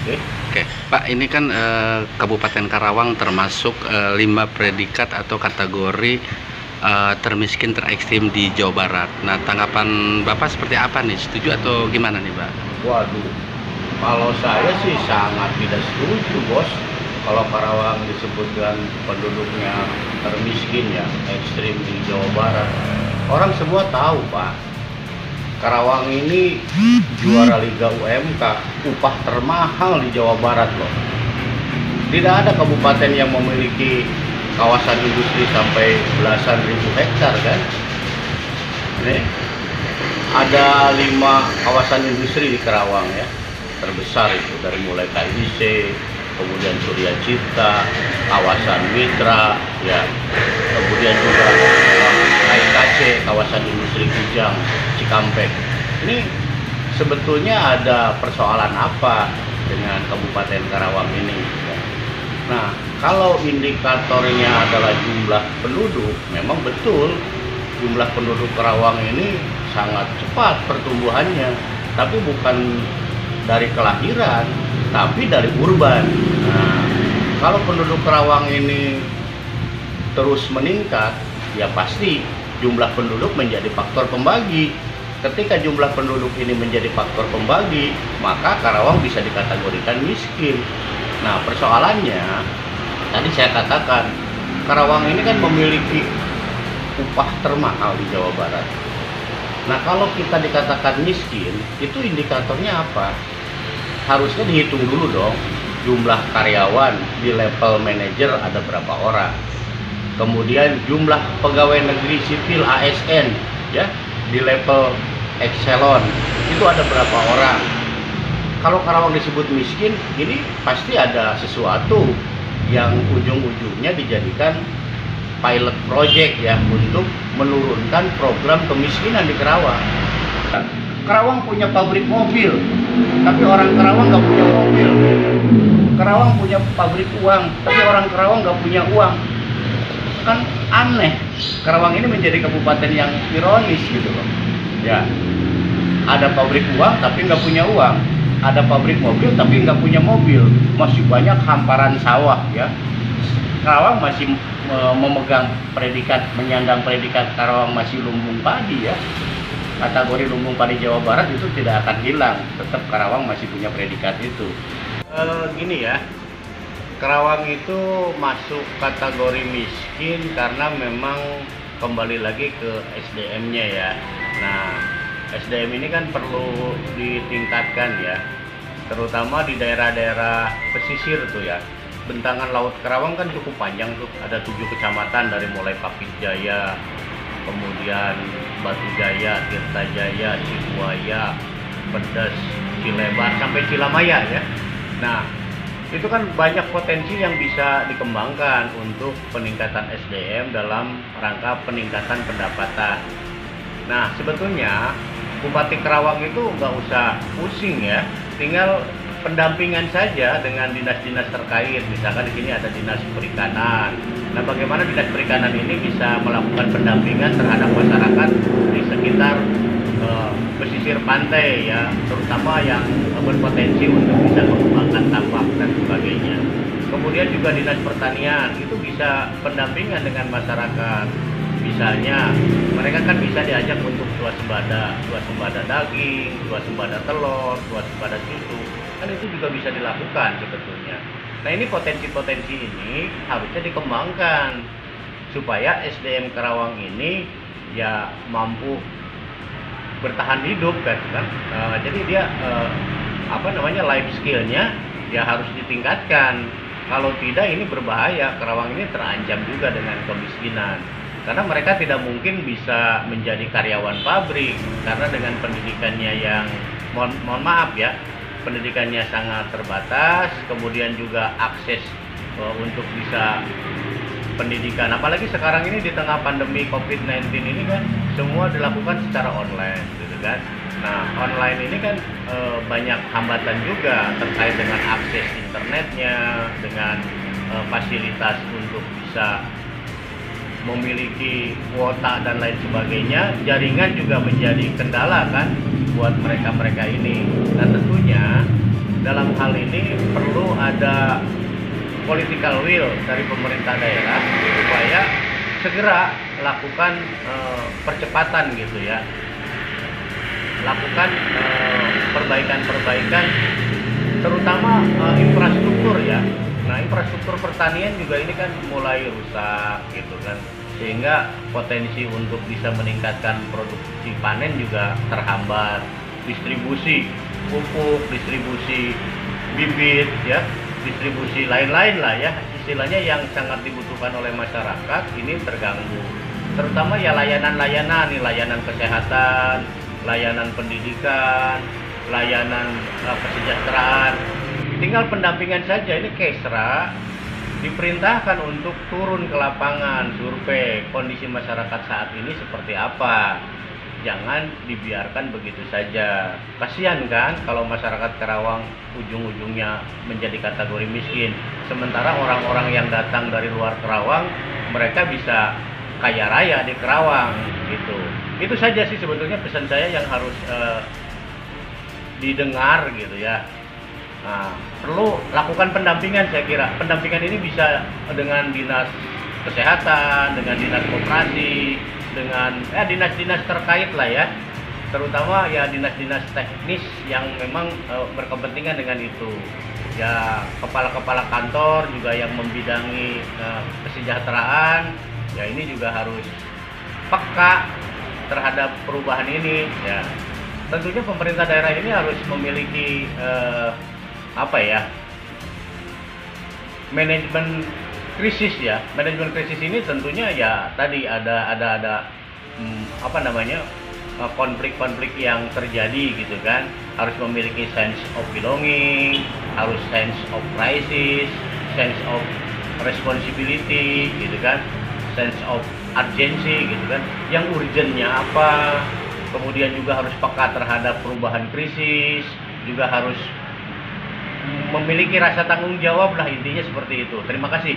Oke. Oke, Pak, ini kan Kabupaten Karawang termasuk 5 predikat atau kategori termiskin terekstrim di Jawa Barat. Nah, tanggapan Bapak seperti apa nih? Setuju atau gimana nih, Pak? Waduh, kalau saya sih sangat tidak setuju, Bos. Kalau Karawang disebutkan penduduknya termiskin ya, ekstrim di Jawa Barat. Orang semua tahu, Pak. Karawang ini juara Liga UMK, upah termahal di Jawa Barat loh. Tidak ada kabupaten yang memiliki kawasan industri sampai belasan ribu hektar kan. Ini ada 5 kawasan industri di Karawang ya, terbesar itu dari mulai KIC, kemudian Surya Cipta, kawasan Mitra, ya, kemudian juga KIKC, kawasan industri Kujang, Cikampek. Ini sebetulnya ada persoalan apa dengan Kabupaten Karawang ini? Ya. Nah, kalau indikatornya adalah jumlah penduduk, memang betul jumlah penduduk Karawang ini sangat cepat pertumbuhannya, tapi bukan dari kelahiran, tapi dari urban. Nah, kalau penduduk Karawang ini terus meningkat, ya pasti jumlah penduduk menjadi faktor pembagi. Ketika jumlah penduduk ini menjadi faktor pembagi, maka Karawang bisa dikategorikan miskin. Nah, persoalannya tadi saya katakan, Karawang ini kan memiliki upah termahal di Jawa Barat. Nah, kalau kita dikatakan miskin, itu indikatornya apa? Harusnya dihitung dulu dong, jumlah karyawan di level manajer ada berapa orang. Kemudian jumlah pegawai negeri sipil ASN ya di level ekselon itu ada berapa orang. Kalau Karawang disebut miskin, ini pasti ada sesuatu yang ujung-ujungnya dijadikan pilot project ya untuk menurunkan program kemiskinan di Karawang. Karawang punya pabrik mobil, tapi orang Karawang nggak punya mobil. Karawang punya pabrik uang, tapi orang Karawang nggak punya uang. Kan aneh. Karawang ini menjadi kabupaten yang ironis gitu loh. Ya, ada pabrik uang tapi nggak punya uang. Ada pabrik mobil tapi nggak punya mobil. Masih banyak hamparan sawah ya. Karawang masih memegang predikat, menyandang predikat Karawang masih lumbung padi ya. Kategori lumbung padi Jawa Barat itu tidak akan hilang, tetap Karawang masih punya predikat itu. Gini ya, Karawang itu masuk kategori miskin karena memang kembali lagi ke SDM-nya ya. Nah, SDM ini kan perlu ditingkatkan ya, terutama di daerah-daerah pesisir tuh ya. Bentangan Laut Karawang kan cukup panjang tuh, ada 7 kecamatan dari mulai Pakis Jaya, kemudian Batu Jaya, Tirta Jaya, Cibuaya, Pedes, Cilebar, sampai Cilamaya ya. Nah, itu kan banyak potensi yang bisa dikembangkan untuk peningkatan SDM dalam rangka peningkatan pendapatan. Nah, sebetulnya Bupati Karawang itu nggak usah pusing ya, tinggal pendampingan saja dengan dinas-dinas terkait. Misalkan di sini ada dinas perikanan. Nah, bagaimana dinas perikanan ini bisa melakukan pendampingan terhadap masyarakat di sekitar pesisir pantai ya, terutama yang berpotensi untuk bisa mengembangkan tambak dan sebagainya. Kemudian juga dinas pertanian itu bisa pendampingan dengan masyarakat. Misalnya mereka kan bisa diajak untuk swasembada daging, swasembada telur, swasembada susu. Kan itu juga bisa dilakukan sebetulnya. Nah, ini potensi-potensi ini harusnya dikembangkan supaya SDM Karawang ini ya mampu bertahan hidup kan. Jadi dia life skillnya ya harus ditingkatkan. Kalau tidak ini berbahaya. Karawang ini terancam juga dengan kemiskinan karena mereka tidak mungkin bisa menjadi karyawan pabrik karena dengan pendidikannya yang mohon maaf ya, pendidikannya sangat terbatas, kemudian juga akses untuk bisa pendidikan, apalagi sekarang ini di tengah pandemi COVID-19 ini kan semua dilakukan secara online gitu kan. Nah, online ini kan banyak hambatan juga terkait dengan akses internetnya, dengan fasilitas untuk bisa memiliki kuota dan lain sebagainya. Jaringan juga menjadi kendala kan buat mereka-mereka ini. Dan tentunya dalam hal ini perlu ada political will dari pemerintah daerah supaya segera lakukan percepatan gitu ya, lakukan perbaikan-perbaikan terutama infrastruktur ya. Nah, infrastruktur pertanian juga ini kan mulai rusak gitu kan, sehingga potensi untuk bisa meningkatkan produksi panen juga terhambat. Distribusi pupuk, distribusi bibit ya, distribusi lain-lain lah ya, istilahnya yang sangat dibutuhkan oleh masyarakat ini terganggu. Terutama ya layanan-layanan nih, layanan kesehatan, layanan pendidikan, layanan kesejahteraan. Tinggal pendampingan saja. Ini Kesra diperintahkan untuk turun ke lapangan, survei kondisi masyarakat saat ini seperti apa. Jangan dibiarkan begitu saja. Kasihan kan kalau masyarakat Karawang ujung-ujungnya menjadi kategori miskin. Sementara orang-orang yang datang dari luar Karawang, mereka bisa kaya raya di Karawang gitu. Itu saja sih sebetulnya pesan saya yang harus didengar gitu ya. Nah, perlu lakukan pendampingan, saya kira. Pendampingan ini bisa dengan dinas kesehatan, dengan dinas koperasi, dengan dinas-dinas terkait lah ya, terutama ya dinas-dinas teknis yang memang berkepentingan dengan itu ya. Kepala-kepala kantor juga yang membidangi kesejahteraan ya, ini juga harus peka terhadap perubahan ini ya. Tentunya pemerintah daerah ini harus memiliki manajemen krisis ya. Manajemen krisis ini tentunya ya tadi ada konflik-konflik yang terjadi gitu kan. Harus memiliki sense of belonging, harus sense of crisis, sense of responsibility gitu kan, sense of urgency gitu kan. Yang urgentnya apa, kemudian juga harus peka terhadap perubahan krisis, juga harus memiliki rasa tanggung jawab lah, intinya seperti itu. Terima kasih.